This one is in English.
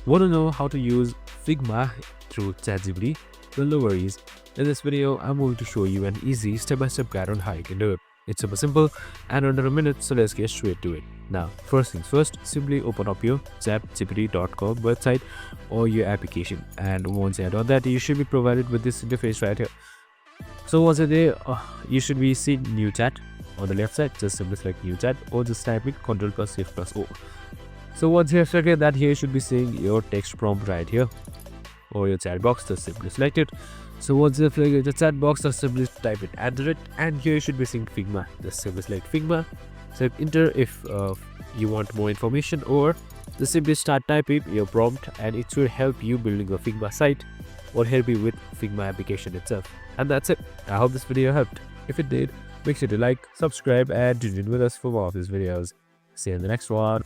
Want to know how to use Figma through ChatGPT? Well, no worries. In this video, I'm going to show you an easy step-by-step guide on how you can do it. It's super simple and under a minute, so let's get straight to it. Now, first things first, simply open up your chatgpt.com website or your application. And once you're done that, you should be provided with this interface right here. So once you're there, you should be seeing new chat on the left side. Just simply select new chat or just type in Ctrl+Shift+O. So once you have selected that, here you should be seeing your text prompt right here or your chat box. Just simply select it. So once you have selected the chat box, just simply type it @ and here you should be seeing Figma. Just simply select Figma, select enter if you want more information, or just simply start typing your prompt and it should help you building a Figma site or help you with Figma application itself. And that's it. I hope this video helped. If it did, make sure to like, subscribe and tune in with us for more of these videos. See you in the next one.